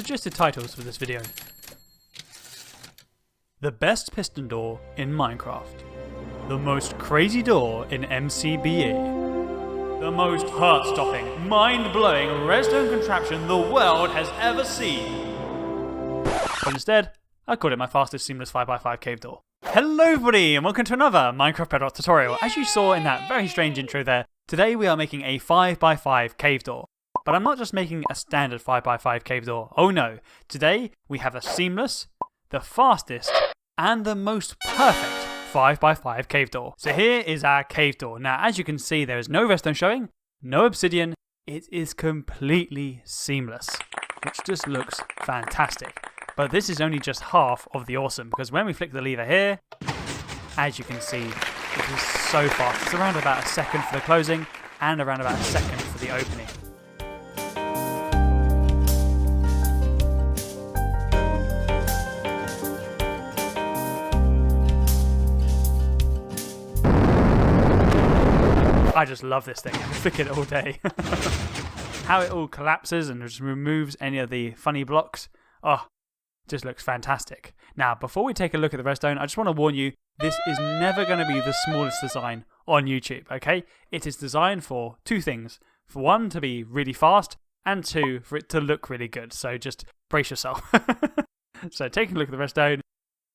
suggested titles for this video. The best piston door in Minecraft. The most crazy door in MCBE. The most heart-stopping, mind-blowing redstone contraption the world has ever seen. But instead, I called it my fastest seamless 5x5 cave door. Hello everybody and welcome to another Minecraft Bedrock tutorial. As you saw in that very strange intro there, today we are making a 5x5 cave door. But I'm not just making a standard 5x5 cave door. Oh no, today we have a seamless, the fastest, and the most perfect 5x5 cave door. So here is our cave door. Now as you can see, there is no redstone showing, no obsidian, it is completely seamless, which just looks fantastic. But this is only just half of the awesome, because when we flick the lever here, as you can see, it is so fast. It's around about a second for the closing and around about a second for the opening. I just love this thing. I can flick it all day. How it all collapses and just removes any of the funny blocks. Oh, just looks fantastic. Now, before we take a look at the redstone, I just want to warn you, this is never going to be the smallest design on YouTube, okay? It is designed for two things. For one, to be really fast, and two, for it to look really good. So just brace yourself. So taking a look at the redstone,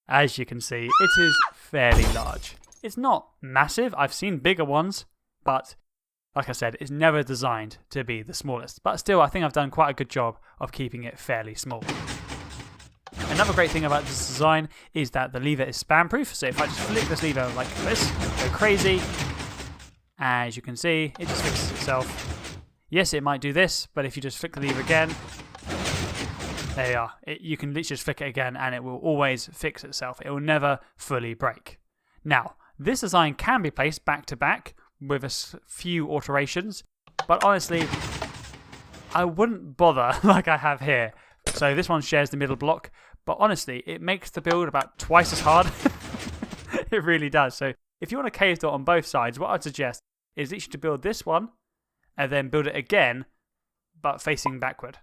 as you can see, it is fairly large. It's not massive. I've seen bigger ones, but like I said, it's never designed to be the smallest. But still, I think I've done quite a good job of keeping it fairly small. Another great thing about this design is that the lever is spam proof. So if I just flick this lever like this, go crazy, as you can see, it just fixes itself. Yes, it might do this, but if you just flick the lever again, there you are. You can literally just flick it again and it will always fix itself. It will never fully break. Now, this design can be placed back to back with a few alterations, but honestly, I wouldn't bother like I have here. So this one shares the middle block, but honestly, it makes the build about twice as hard. It really does. So if you want a cave door on both sides, what I'd suggest is literally to build this one and then build it again, but facing backward.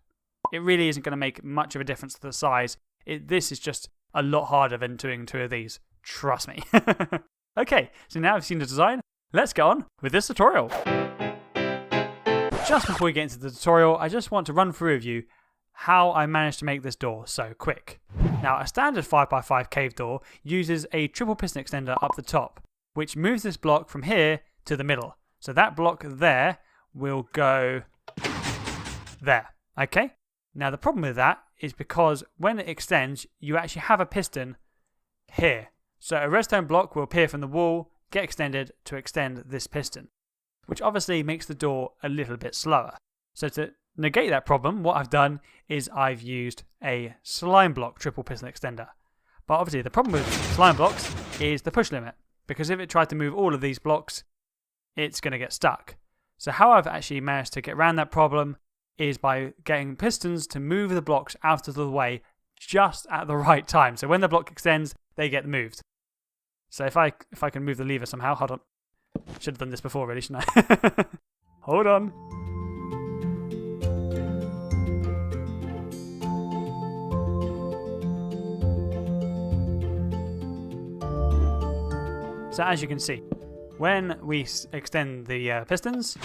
It really isn't going to make much of a difference to the size. This is just a lot harder than doing two of these. Trust me. Okay, so now we've seen the design. Let's get on with this tutorial. Just before we get into the tutorial, I just want to run through with you how I managed to make this door so quick. Now, a standard 5x5 cave door uses a triple piston extender up the top, which moves this block from here to the middle. So that block there will go there, okay? Now, the problem with that is because when it extends, you actually have a piston here. So a redstone block will appear from the wall, get extended to extend this piston, which obviously makes the door a little bit slower. So to negate that problem, what I've done is I've used a slime block triple piston extender. But obviously the problem with slime blocks is the push limit, because if it tries to move all of these blocks, it's going to get stuck. So how I've actually managed to get around that problem is by getting pistons to move the blocks out of the way just at the right time. So when the block extends, they get moved. So if I can move the lever somehow, hold on. Should have done this before really, shouldn't I? Hold on. So as you can see, when we extend the pistons,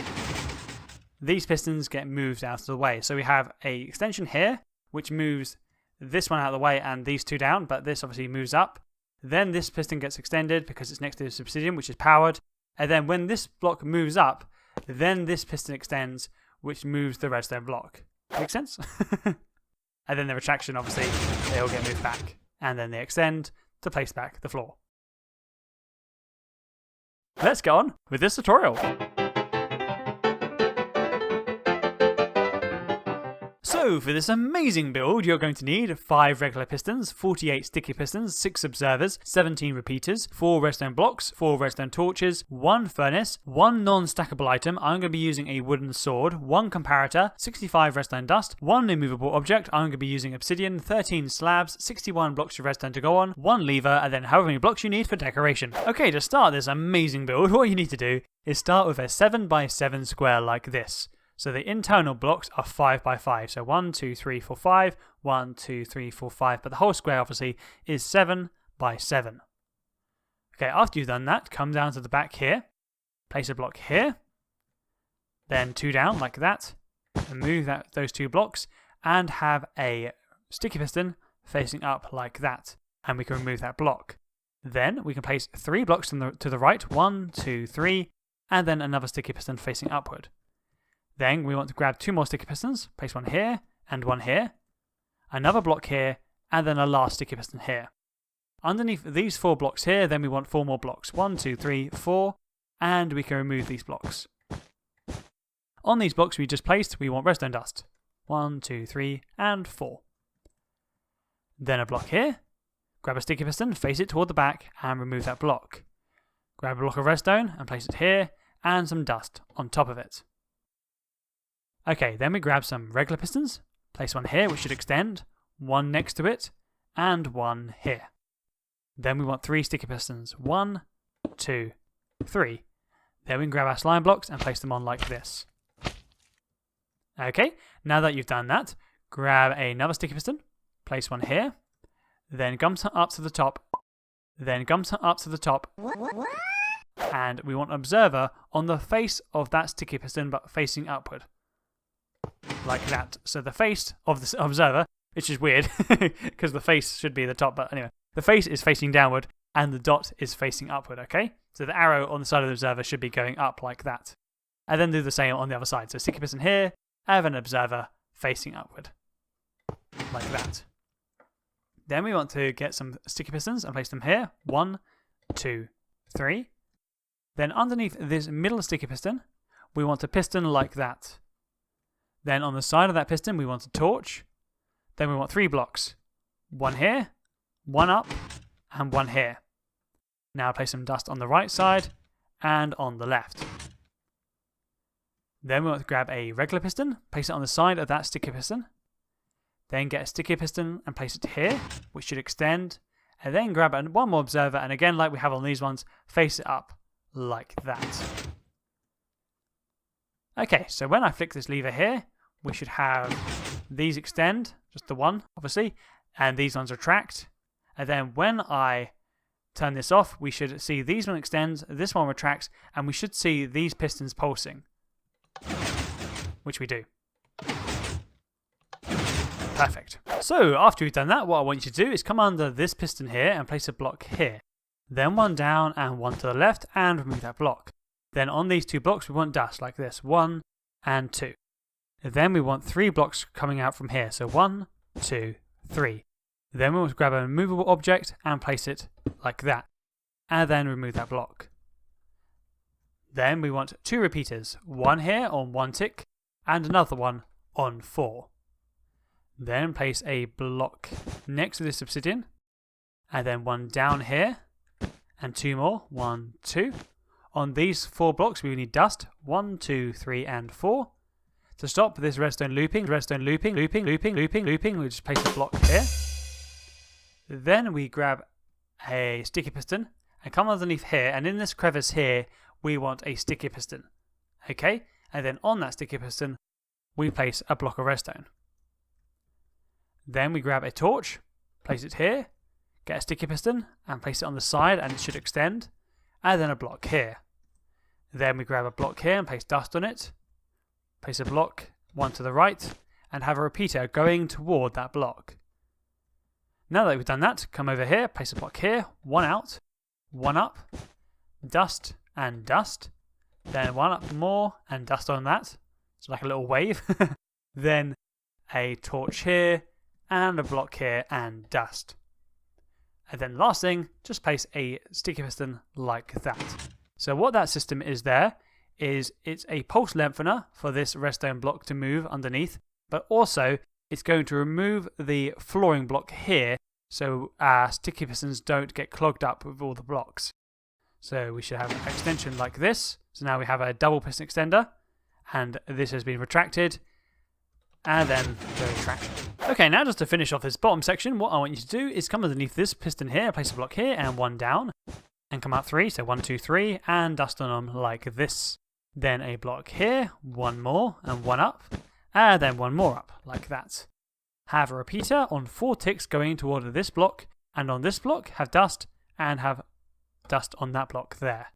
these pistons get moved out of the way. So we have a extension here, which moves this one out of the way and these two down, but this obviously moves up. Then this piston gets extended because it's next to the obsidian, which is powered. And then when this block moves up, then this piston extends, which moves the redstone block. Make sense? And then the retraction, obviously, they all get moved back. And then they extend to place back the floor. Let's get on with this tutorial. So for this amazing build, you're going to need 5 regular pistons, 48 sticky pistons, 6 observers, 17 repeaters, 4 redstone blocks, 4 redstone torches, 1 furnace, 1 non-stackable item. I'm going to be using a wooden sword, 1 comparator, 65 redstone dust, 1 immovable object. I'm going to be using obsidian, 13 slabs, 61 blocks of redstone to go on, 1 lever, and then however many blocks you need for decoration. Okay, to start this amazing build, what you need to do is start with a 7x7 square like this. So the internal blocks are 5 by 5. So 1, 2, 3, 4, 5, 1, 2, 3, 4, 5. But the whole square obviously is 7 by 7. Okay, after you've done that, come down to the back here, place a block here, then 2 down like that, and move those 2 blocks, and have a sticky piston facing up like that. And we can remove that block. Then we can place 3 blocks to the right, 1, 2, 3, and then another sticky piston facing upward. Then we want to grab 2 more sticky pistons, place one here and one here, another block here, and then a last sticky piston here. Underneath these 4 blocks here, then we want 4 more blocks, 1, 2, 3, 4, and we can remove these blocks. On these blocks we just placed, we want redstone dust, 1, 2, 3, and 4. Then a block here, grab a sticky piston, face it toward the back, and remove that block. Grab a block of redstone and place it here, and some dust on top of it. Okay, then we grab some regular pistons, place one here which should extend, one next to it, and one here. Then we want 3 sticky pistons, 1, 2, 3. Then we can grab our slime blocks and place them on like this. Okay, now that you've done that, grab another sticky piston, place one here, then come up to the top, and we want an observer on the face of that sticky piston but facing upward. Like that. So the face of the observer, which is weird because the face should be the top, but anyway, the face is facing downward and the dot is facing upward, okay? So the arrow on the side of the observer should be going up like that. And then do the same on the other side. So sticky piston here, have an observer facing upward. Like that. Then we want to get some sticky pistons and place them here. 1, 2, 3. Then underneath this middle sticky piston, we want a piston like that. Then on the side of that piston, we want a torch. Then we want 3 blocks. 1 here, 1 up, and 1 here. Now place some dust on the right side and on the left. Then we want to grab a regular piston, place it on the side of that sticky piston. Then get a sticky piston and place it here, which should extend. And then grab one more observer, and again, like we have on these ones, face it up like that. Okay, so when I flick this lever here, we should have these extend, just the one, obviously, and these ones retract. And then when I turn this off, we should see these one extends, this one retracts, and we should see these pistons pulsing, which we do. Perfect. So after we've done that, what I want you to do is come under this piston here and place a block here. Then one down and one to the left and remove that block. Then on these 2 blocks we want dust like this, 1 and 2. Then we want 3 blocks coming out from here, so 1, 2, 3. Then we want to grab a movable object and place it like that, and then remove that block. Then we want 2 repeaters, one here on 1 tick and another one on 4. Then place a block next to this obsidian, and then one down here, and 2 more, 1, 2. On these 4 blocks we need dust, 1, 2, 3, and 4. To stop this redstone looping, we just place a block here. Then we grab a sticky piston and come underneath here, and in this crevice here we want a sticky piston. Okay, and then on that sticky piston we place a block of redstone. Then we grab a torch, place it here, get a sticky piston and place it on the side and it should extend, and then a block here. Then we grab a block here and place dust on it, place a block, one to the right, and have a repeater going toward that block. Now that we've done that, come over here, place a block here, 1 out, 1 up, dust and dust, then 1 up more and dust on that, it's like a little wave, then a torch here, and a block here and dust. And then last thing, just place a sticky piston like that. So what that system is there is it's a pulse lengthener for this redstone block to move underneath, but also it's going to remove the flooring block here so our sticky pistons don't get clogged up with all the blocks. So we should have an extension like this. So now we have a double piston extender, and this has been retracted, and then the retraction. Okay, now just to finish off this bottom section, what I want you to do is come underneath this piston here, place a block here and 1 down, and come out 3, so 1, 2, 3, and dust on them like this. Then a block here, one more and one up, and then one more up, like that. Have a repeater on 4 ticks going toward this block, and on this block have dust, and have dust on that block there.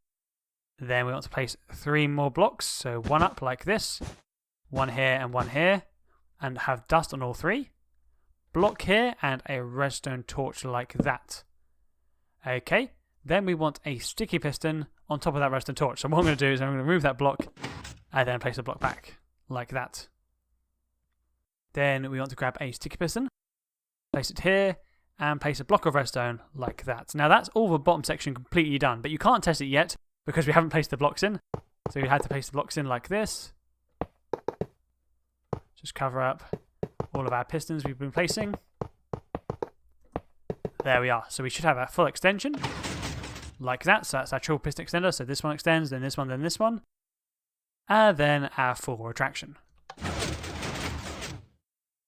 Then we want to place 3 more blocks, so one up like this, one here, and have dust on all 3. Block here, and a redstone torch like that. Okay, then we want a sticky piston on top of that redstone torch. So what I'm going to do is I'm going to remove that block, and then place the block back, like that. Then we want to grab a sticky piston, place it here, and place a block of redstone like that. Now that's all the bottom section completely done, but you can't test it yet because we haven't placed the blocks in. So we had to place the blocks in like this. Just cover up all of our pistons we've been placing. There we are. So we should have a full extension like that. So that's our triple piston extender. So this one extends, then this one, then this one. And then our full retraction.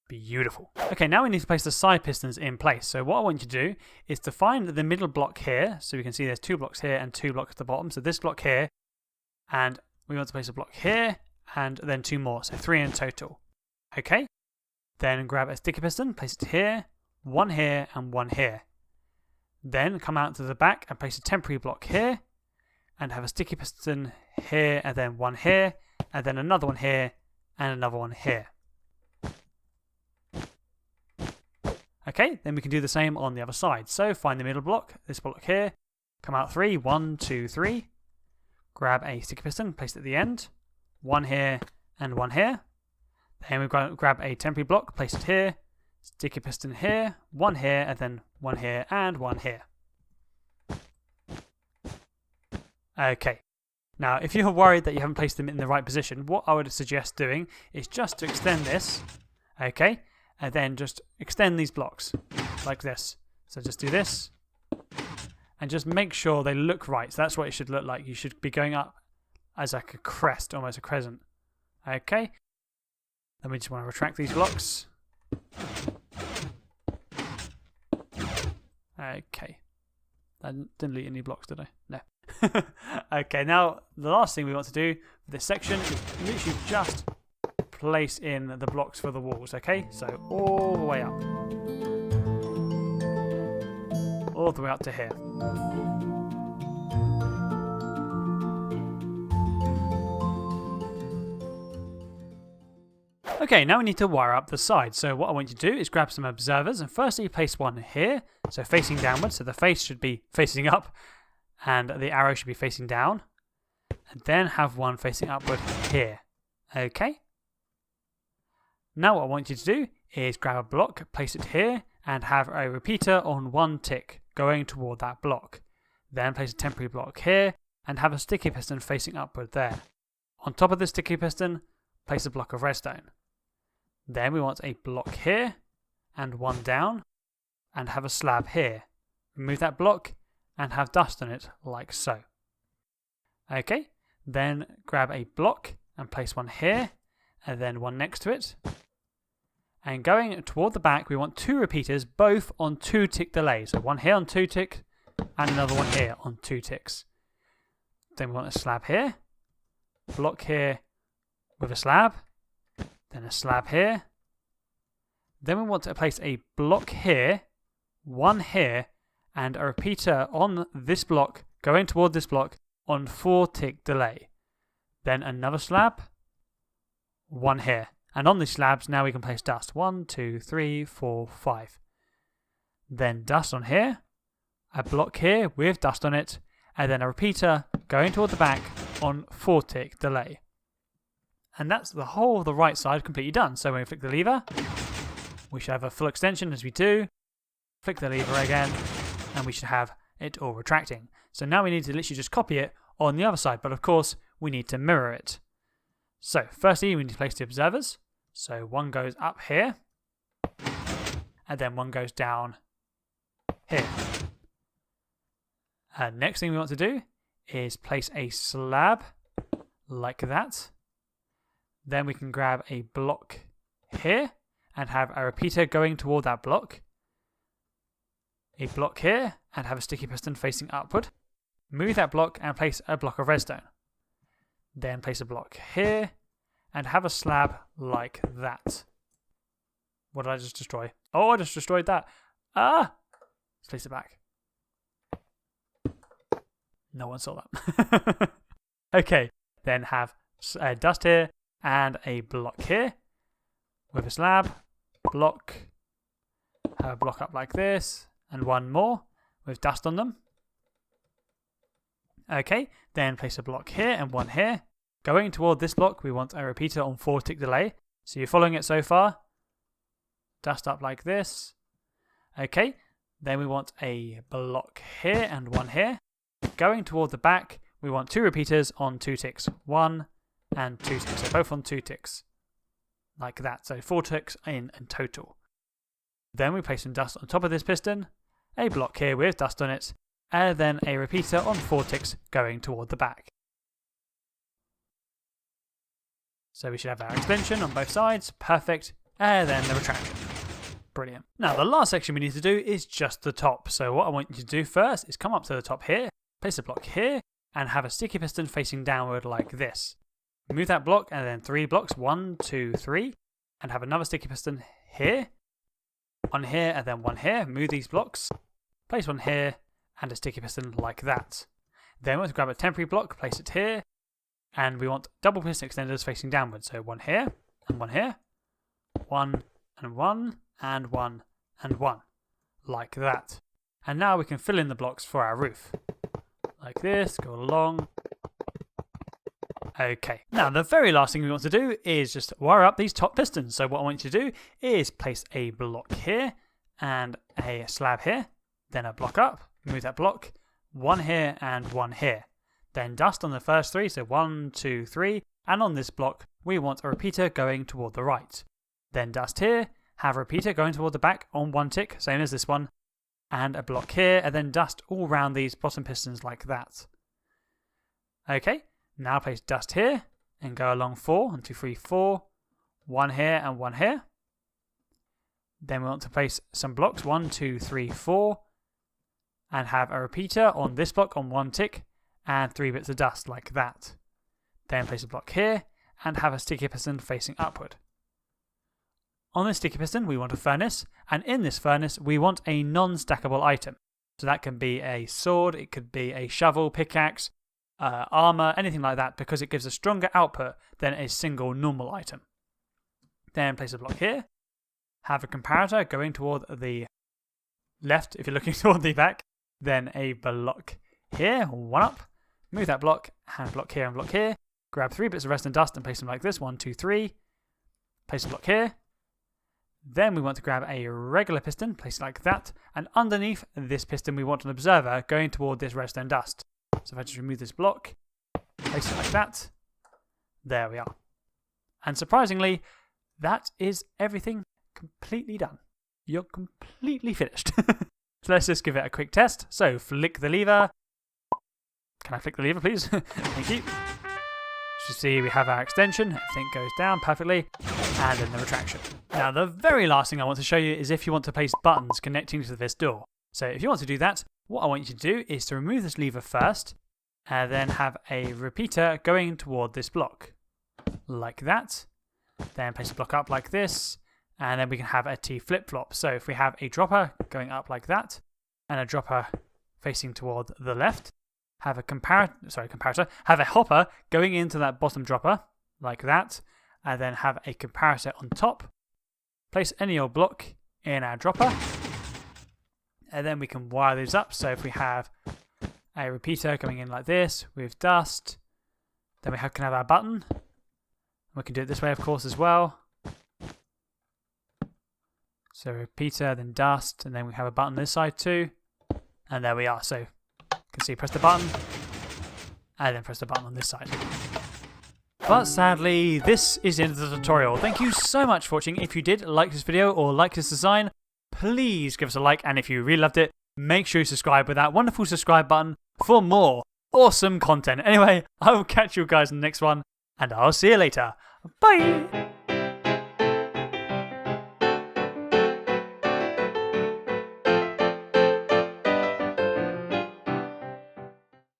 Beautiful. Okay, now we need to place the side pistons in place. So what I want you to do is to find the middle block here. So we can see there's 2 blocks here and 2 blocks at the bottom. So this block here, and we want to place a block here, and then 2 more. So 3 in total. Okay. Then grab a sticky piston, place it here, 1 here, and 1 here. Then come out to the back and place a temporary block here, and have a sticky piston here, and then 1 here, and then another one here, and another one here. Okay, then we can do the same on the other side. So find the middle block, this block here, come out 3, 1, 2, 3. Grab a sticky piston, place it at the end, 1 here, and 1 here. Then we've got to grab a temporary block, place it here, sticky piston here, 1 here, and then 1 here, and 1 here. Okay. Now, if you're worried that you haven't placed them in the right position, what I would suggest doing is just to extend this, okay, and then just extend these blocks like this. So just do this, and just make sure they look right. So that's what it should look like. You should be going up as like a crest, almost a crescent. Okay. Then we just want to retract these blocks. Okay. I didn't delete any blocks, did I? No. Okay, now the last thing we want to do for this section is literally just place in the blocks for the walls, okay? So all the way up. All the way up to here. Okay, now we need to wire up the sides. So what I want you to do is grab some observers, and firstly place one here, so facing downwards, so the face should be facing up and the arrow should be facing down, and then have one facing upward here. Okay. Now what I want you to do is grab a block, place it here, and have a repeater on 1 tick going toward that block. Then place a temporary block here and have a sticky piston facing upward there. On top of the sticky piston, place a block of redstone. Then we want a block here and 1 down, and have a slab here. Remove that block and have dust on it like so. Okay, then grab a block and place 1 here and then 1 next to it. And going toward the back, we want 2 repeaters, both on 2 tick delay. So 1 here on 2 tick and another one here on 2 ticks. Then we want a slab here, block here with a slab, then a slab here. Then we want to place a block here, 1 here, and a repeater on this block, going toward this block on 4 tick delay. Then another slab, 1 here. And on these slabs, now we can place dust. 1, 2, 3, 4, 5. Then dust on here, a block here with dust on it, and then a repeater going toward the back on 4 tick delay. And that's the whole of the right side completely done. So when we flick the lever, we should have a full extension as we do. Flick the lever again, and we should have it all retracting. So now we need to literally just copy it on the other side, but of course we need to mirror it. So firstly we need to place the observers. So 1 goes up here, and then 1 goes down here. And next thing we want to do is place a slab like that. Then we can grab a block here and have a repeater going toward that block. A block here and have a sticky piston facing upward. Move that block and place a block of redstone. Then place a block here and have a slab like that. What did I just destroy? Oh, I just destroyed that. Ah! Let's place it back. No one saw that. Okay, then have dust here and a block here with a slab, block, have a block up like this, and one more with dust on them. Okay, then place a block here and one here. Going toward this block, we want a repeater on 4-tick delay. So you're following it so far. Dust up like this. Okay, then we want a block here and one here. Going toward the back, we want 2 repeaters on 2 ticks. 1 and 2 ticks. So both on 2 ticks. Like that. So 4 ticks in total. Then we place some dust on top of this piston. A block here with dust on it. And then a repeater on 4 ticks going toward the back. So we should have our extension on both sides. Perfect. And then the retraction. Brilliant. Now the last section we need to do is just the top. So what I want you to do first is come up to the top here. Place a block here and have a sticky piston facing downward like this. Move that block and then 3 blocks, 1, 2, 3, and have another sticky piston here, one here and then one here. Move these blocks, place one here and a sticky piston like that. Then we want to grab a temporary block, place it here, and we want double piston extenders facing downward. So one here and one here, 1 and 1 and 1 and 1, like that. And now we can fill in the blocks for our roof. Like this, go along. Okay, now the very last thing we want to do is just wire up these top pistons. So what I want you to do is place a block here and a slab here, then a block up, move that block, 1 here and 1 here. Then dust on the first 3, so 1, 2, 3, and on this block we want a repeater going toward the right. Then dust here, have a repeater going toward the back on 1 tick, same as this one, and a block here, and then dust all around these bottom pistons like that. Okay, now place dust here, and go along 4, 1, 2, 3, 4, 1 here and 1 here. Then we want to place some blocks, 1, 2, 3, 4, and have a repeater on this block on 1 tick, and 3 bits of dust like that. Then place a block here, and have a sticky piston facing upward. On this sticky piston, we want a furnace, and in this furnace, we want a non-stackable item. So that can be a sword, it could be a shovel, pickaxe, armor, anything like that, because it gives a stronger output than a single normal item. Then place a block here, have a comparator going toward the left if you're looking toward the back, then a block here, 1 up, move that block, and block here and block here, grab 3 bits of redstone dust and place them like this, 1, 2, 3, place a block here. Then we want to grab a regular piston, place it like that, and underneath this piston we want an observer going toward this redstone dust. So if I just remove this block, place it like that, there we are. And surprisingly, that is everything completely done. You're completely finished. So let's just give it a quick test. So flick the lever. Can I flick the lever, please? Thank you. As you see, we have our extension. Everything goes down perfectly. And then the retraction. Now, the very last thing I want to show you is if you want to place buttons connecting to this door. So if you want to do that, what I want you to do is to remove this lever first, and then have a repeater going toward this block. Like that. Then place a block up like this, and then we can have a T flip-flop. So if we have a dropper going up like that, and a dropper facing toward the left, have a comparator, have a hopper going into that bottom dropper, like that, and then have a comparator on top. Place any old block in our dropper, and then we can wire these up. So if we have a repeater coming in like this with dust, then we can have our button. We can do it this way, of course, as well. So repeater, then dust, and then we have a button this side too. And there we are. So you can see, press the button, and then press the button on this side. But sadly, this is the end of the tutorial. Thank you so much for watching. If you did like this video or like this design, please give us a like. And if you really loved it, make sure you subscribe with that wonderful subscribe button for more awesome content. Anyway, I will catch you guys in the next one, and I'll see you later. Bye!